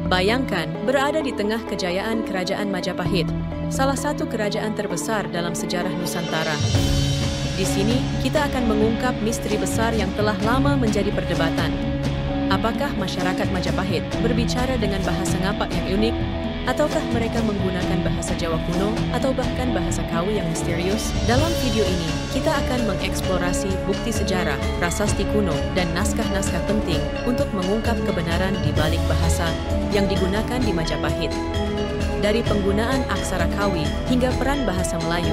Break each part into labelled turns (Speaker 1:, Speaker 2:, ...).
Speaker 1: Bayangkan berada di tengah kejayaan Kerajaan Majapahit, salah satu kerajaan terbesar dalam sejarah Nusantara. Di sini, kita akan mengungkap misteri besar yang telah lama menjadi perdebatan. Apakah masyarakat Majapahit berbicara dengan bahasa ngapak yang unik, ataukah mereka menggunakan bahasa Jawa kuno atau bahkan bahasa Kawi yang misterius? Dalam video ini, kita akan mengeksplorasi bukti sejarah, prasasti kuno, dan naskah-naskah penting untuk mengungkap kebenaran di balik bahasa yang digunakan di Majapahit. Dari penggunaan aksara Kawi hingga peran bahasa Melayu,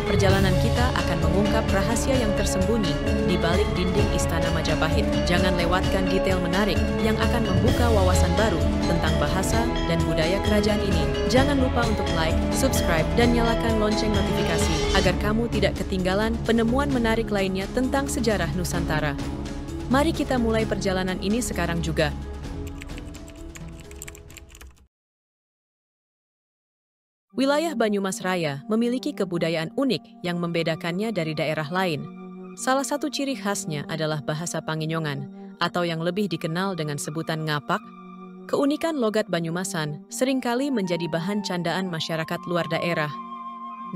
Speaker 1: perjalanan kita akan mengungkap rahasia yang tersembunyi di balik dinding Istana Majapahit. Jangan lewatkan detail menarik yang akan membuka wawasan baru tentang bahasa dan budaya kerajaan ini. Jangan lupa untuk like, subscribe, dan nyalakan lonceng notifikasi agar kamu tidak ketinggalan penemuan menarik lainnya tentang sejarah Nusantara. Mari kita mulai perjalanan ini sekarang juga. Wilayah Banyumas Raya memiliki kebudayaan unik yang membedakannya dari daerah lain. Salah satu ciri khasnya adalah bahasa Panginyongan, atau yang lebih dikenal dengan sebutan ngapak. Keunikan logat Banyumasan seringkali menjadi bahan candaan masyarakat luar daerah.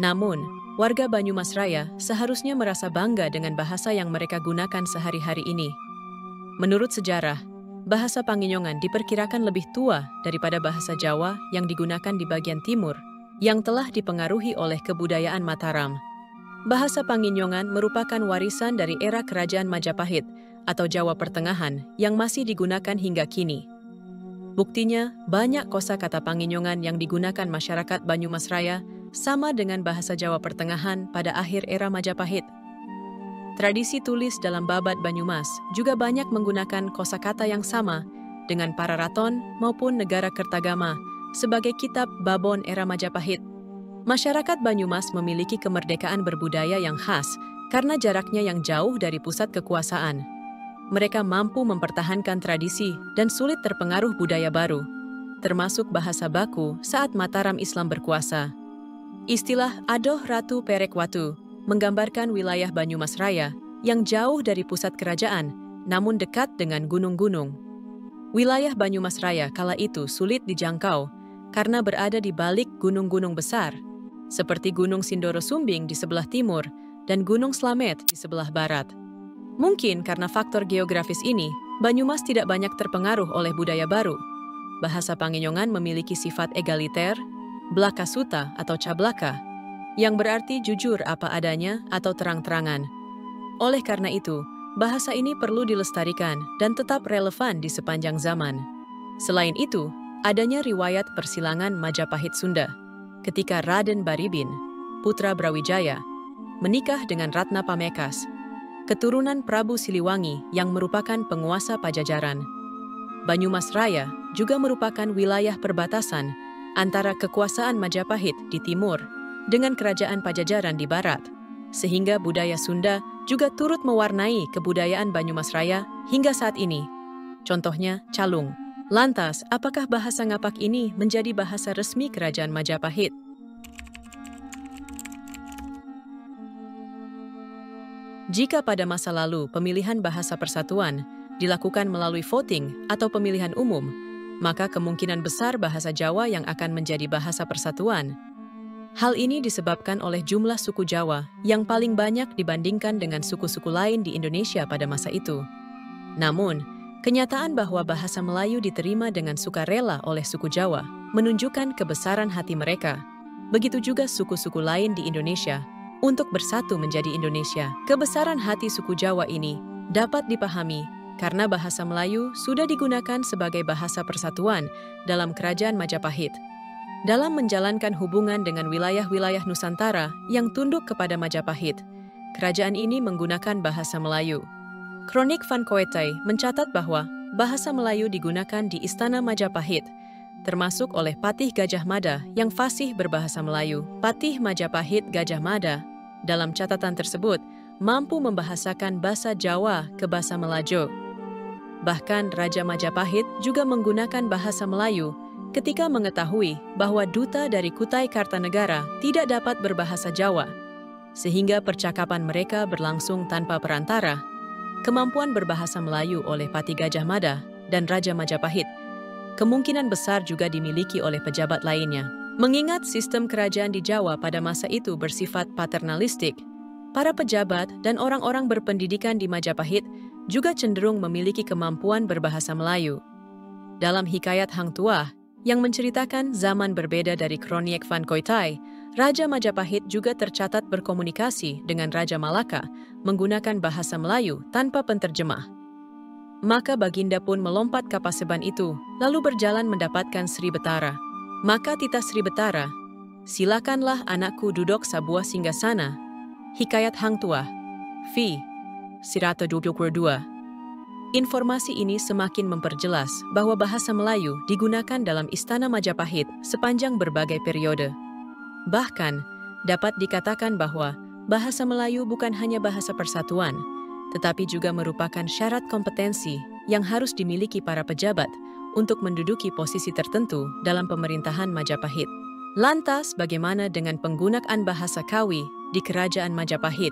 Speaker 1: Namun, warga Banyumas Raya seharusnya merasa bangga dengan bahasa yang mereka gunakan sehari-hari ini. Menurut sejarah, bahasa Panginyongan diperkirakan lebih tua daripada bahasa Jawa yang digunakan di bagian timur, yang telah dipengaruhi oleh kebudayaan Mataram. Bahasa Panginyongan merupakan warisan dari era Kerajaan Majapahit atau Jawa Pertengahan yang masih digunakan hingga kini. Buktinya, banyak kosakata Panginyongan yang digunakan masyarakat Banyumas Raya sama dengan bahasa Jawa Pertengahan pada akhir era Majapahit. Tradisi tulis dalam Babad Banyumas juga banyak menggunakan kosakata yang sama dengan para raton maupun negara Kertagama sebagai kitab babon era Majapahit. Masyarakat Banyumas memiliki kemerdekaan berbudaya yang khas karena jaraknya yang jauh dari pusat kekuasaan. Mereka mampu mempertahankan tradisi dan sulit terpengaruh budaya baru, termasuk bahasa baku saat Mataram Islam berkuasa. Istilah Adoh Ratu Perek Watu menggambarkan wilayah Banyumas Raya yang jauh dari pusat kerajaan, namun dekat dengan gunung-gunung. Wilayah Banyumas Raya kala itu sulit dijangkau karena berada di balik gunung-gunung besar, seperti Gunung Sindoro Sumbing di sebelah timur dan Gunung Slamet di sebelah barat. Mungkin karena faktor geografis ini, Banyumas tidak banyak terpengaruh oleh budaya baru. Bahasa Panginyongan memiliki sifat egaliter, blaka suta atau cablaka, yang berarti jujur apa adanya atau terang-terangan. Oleh karena itu, bahasa ini perlu dilestarikan dan tetap relevan di sepanjang zaman. Selain itu, adanya riwayat persilangan Majapahit Sunda, ketika Raden Baribin, putra Brawijaya, menikah dengan Ratna Pamekas, keturunan Prabu Siliwangi yang merupakan penguasa Pajajaran. Banyumas Raya juga merupakan wilayah perbatasan antara kekuasaan Majapahit di timur dengan kerajaan Pajajaran di barat, sehingga budaya Sunda juga turut mewarnai kebudayaan Banyumas Raya hingga saat ini. Contohnya, calung. Lantas, apakah bahasa ngapak ini menjadi bahasa resmi Kerajaan Majapahit? Jika pada masa lalu pemilihan bahasa persatuan dilakukan melalui voting atau pemilihan umum, maka kemungkinan besar bahasa Jawa yang akan menjadi bahasa persatuan. Hal ini disebabkan oleh jumlah suku Jawa yang paling banyak dibandingkan dengan suku-suku lain di Indonesia pada masa itu. Namun, kenyataan bahwa bahasa Melayu diterima dengan sukarela oleh suku Jawa menunjukkan kebesaran hati mereka. Begitu juga suku-suku lain di Indonesia untuk bersatu menjadi Indonesia. Kebesaran hati suku Jawa ini dapat dipahami karena bahasa Melayu sudah digunakan sebagai bahasa persatuan dalam Kerajaan Majapahit. Dalam menjalankan hubungan dengan wilayah-wilayah Nusantara yang tunduk kepada Majapahit, kerajaan ini menggunakan bahasa Melayu. Kronik Van Koetai mencatat bahwa bahasa Melayu digunakan di Istana Majapahit, termasuk oleh Patih Gajah Mada yang fasih berbahasa Melayu. Patih Majapahit Gajah Mada, dalam catatan tersebut, mampu membahasakan bahasa Jawa ke bahasa Melajo. Bahkan Raja Majapahit juga menggunakan bahasa Melayu ketika mengetahui bahwa duta dari Kutai Kartanegara tidak dapat berbahasa Jawa, sehingga percakapan mereka berlangsung tanpa perantara. Kemampuan berbahasa Melayu oleh Patih Gajah Mada dan Raja Majapahit kemungkinan besar juga dimiliki oleh pejabat lainnya. Mengingat sistem kerajaan di Jawa pada masa itu bersifat paternalistik, para pejabat dan orang-orang berpendidikan di Majapahit juga cenderung memiliki kemampuan berbahasa Melayu. Dalam hikayat Hang Tuah yang menceritakan zaman berbeda dari Kroniek Van Koitai, Raja Majapahit juga tercatat berkomunikasi dengan Raja Malaka menggunakan bahasa Melayu tanpa penterjemah. Maka Baginda pun melompat ke paseban itu, lalu berjalan mendapatkan Sri Betara. Maka titah Sri Betara, "Silakanlah anakku duduk sebuah singgasana." Hikayat Hang Tuah, V. 122. Informasi ini semakin memperjelas bahwa bahasa Melayu digunakan dalam Istana Majapahit sepanjang berbagai periode. Bahkan, dapat dikatakan bahwa bahasa Melayu bukan hanya bahasa persatuan, tetapi juga merupakan syarat kompetensi yang harus dimiliki para pejabat untuk menduduki posisi tertentu dalam pemerintahan Majapahit. Lantas, bagaimana dengan penggunaan bahasa Kawi di Kerajaan Majapahit?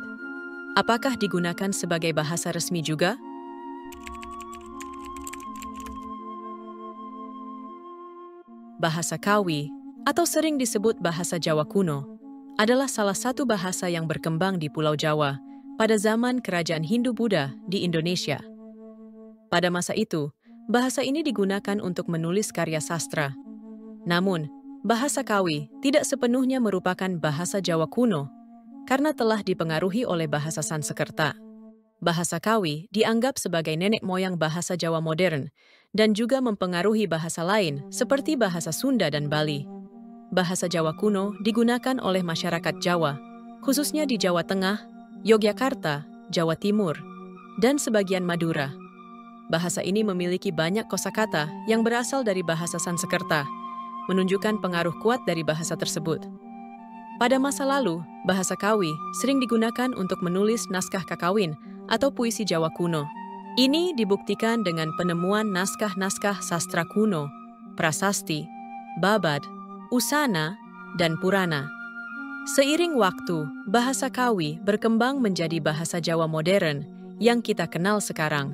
Speaker 1: Apakah digunakan sebagai bahasa resmi juga? Bahasa Kawi, atau sering disebut bahasa Jawa kuno, adalah salah satu bahasa yang berkembang di Pulau Jawa pada zaman Kerajaan Hindu-Buddha di Indonesia. Pada masa itu, bahasa ini digunakan untuk menulis karya sastra. Namun, bahasa Kawi tidak sepenuhnya merupakan bahasa Jawa kuno karena telah dipengaruhi oleh bahasa Sanskerta. Bahasa Kawi dianggap sebagai nenek moyang bahasa Jawa modern dan juga mempengaruhi bahasa lain seperti bahasa Sunda dan Bali. Bahasa Jawa kuno digunakan oleh masyarakat Jawa, khususnya di Jawa Tengah, Yogyakarta, Jawa Timur, dan sebagian Madura. Bahasa ini memiliki banyak kosakata yang berasal dari bahasa Sanskerta, menunjukkan pengaruh kuat dari bahasa tersebut. Pada masa lalu, bahasa Kawi sering digunakan untuk menulis naskah kakawin atau puisi Jawa kuno. Ini dibuktikan dengan penemuan naskah-naskah sastra kuno, prasasti, babad, usana, dan purana. Seiring waktu, bahasa Kawi berkembang menjadi bahasa Jawa modern yang kita kenal sekarang,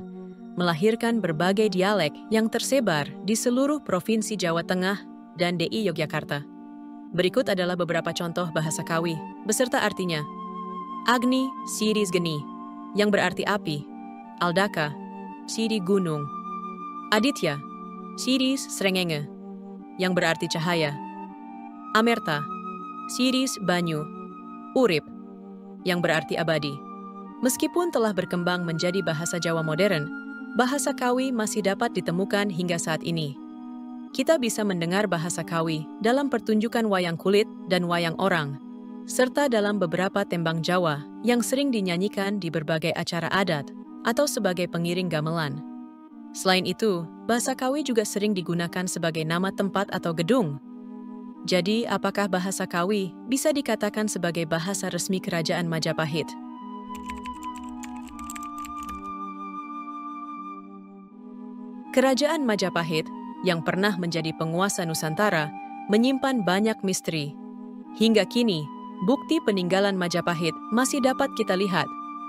Speaker 1: melahirkan berbagai dialek yang tersebar di seluruh Provinsi Jawa Tengah dan DI Yogyakarta. Berikut adalah beberapa contoh bahasa Kawi, beserta artinya. Agni, Siris Geni, yang berarti api. Aldaka, Siri Gunung. Aditya, Siris Srengenge, yang berarti cahaya. Amerta, Siris Banyu. Urip, yang berarti abadi. Meskipun telah berkembang menjadi bahasa Jawa modern, bahasa Kawi masih dapat ditemukan hingga saat ini. Kita bisa mendengar bahasa Kawi dalam pertunjukan wayang kulit dan wayang orang, serta dalam beberapa tembang Jawa yang sering dinyanyikan di berbagai acara adat atau sebagai pengiring gamelan. Selain itu, bahasa Kawi juga sering digunakan sebagai nama tempat atau gedung. Jadi, apakah bahasa Kawi bisa dikatakan sebagai bahasa resmi Kerajaan Majapahit? Kerajaan Majapahit yang pernah menjadi penguasa Nusantara menyimpan banyak misteri. Hingga kini, bukti peninggalan Majapahit masih dapat kita lihat,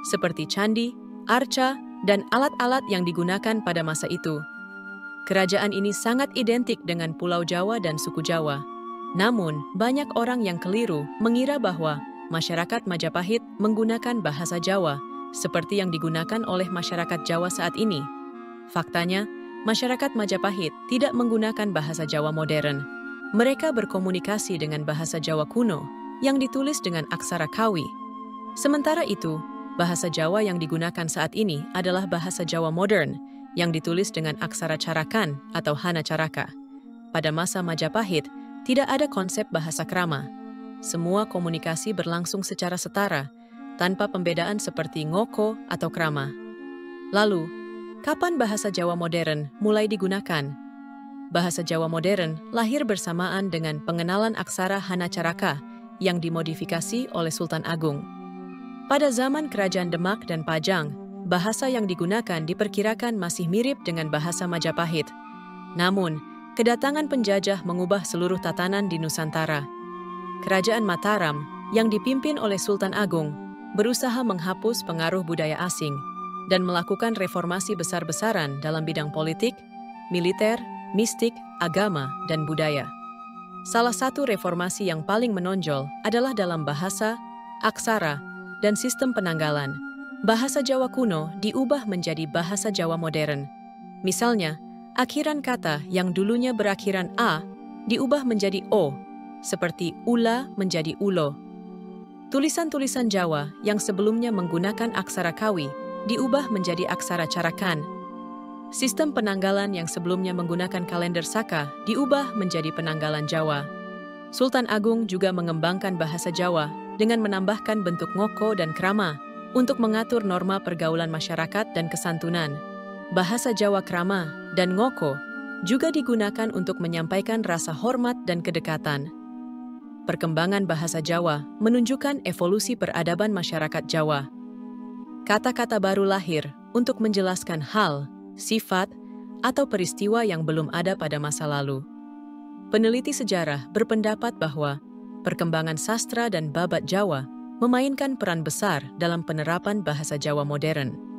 Speaker 1: seperti candi, arca, dan alat-alat yang digunakan pada masa itu. Kerajaan ini sangat identik dengan Pulau Jawa dan suku Jawa. Namun, banyak orang yang keliru mengira bahwa masyarakat Majapahit menggunakan bahasa Jawa, seperti yang digunakan oleh masyarakat Jawa saat ini. Faktanya, masyarakat Majapahit tidak menggunakan bahasa Jawa modern. Mereka berkomunikasi dengan bahasa Jawa kuno yang ditulis dengan aksara Kawi. Sementara itu, bahasa Jawa yang digunakan saat ini adalah bahasa Jawa modern yang ditulis dengan aksara Carakan atau Hana Caraka. Pada masa Majapahit, tidak ada konsep bahasa krama. Semua komunikasi berlangsung secara setara, tanpa pembedaan seperti ngoko atau krama. Lalu, kapan bahasa Jawa modern mulai digunakan? Bahasa Jawa modern lahir bersamaan dengan pengenalan aksara Hana Caraka yang dimodifikasi oleh Sultan Agung. Pada zaman Kerajaan Demak dan Pajang, bahasa yang digunakan diperkirakan masih mirip dengan bahasa Majapahit. Namun, kedatangan penjajah mengubah seluruh tatanan di Nusantara. Kerajaan Mataram yang dipimpin oleh Sultan Agung berusaha menghapus pengaruh budaya asing dan melakukan reformasi besar-besaran dalam bidang politik, militer, mistik, agama, dan budaya. Salah satu reformasi yang paling menonjol adalah dalam bahasa, aksara, dan sistem penanggalan. Bahasa Jawa kuno diubah menjadi bahasa Jawa modern. Misalnya, akhiran kata yang dulunya berakhiran a diubah menjadi o, seperti ula menjadi ulo. Tulisan-tulisan Jawa yang sebelumnya menggunakan aksara Kawi diubah menjadi aksara Carakan. Sistem penanggalan yang sebelumnya menggunakan kalender Saka diubah menjadi penanggalan Jawa. Sultan Agung juga mengembangkan bahasa Jawa dengan menambahkan bentuk ngoko dan krama untuk mengatur norma pergaulan masyarakat dan kesantunan. Bahasa Jawa krama dan ngoko juga digunakan untuk menyampaikan rasa hormat dan kedekatan. Perkembangan bahasa Jawa menunjukkan evolusi peradaban masyarakat Jawa. Kata-kata baru lahir untuk menjelaskan hal, sifat, atau peristiwa yang belum ada pada masa lalu. Peneliti sejarah berpendapat bahwa perkembangan sastra dan babat Jawa memainkan peran besar dalam penerapan bahasa Jawa modern.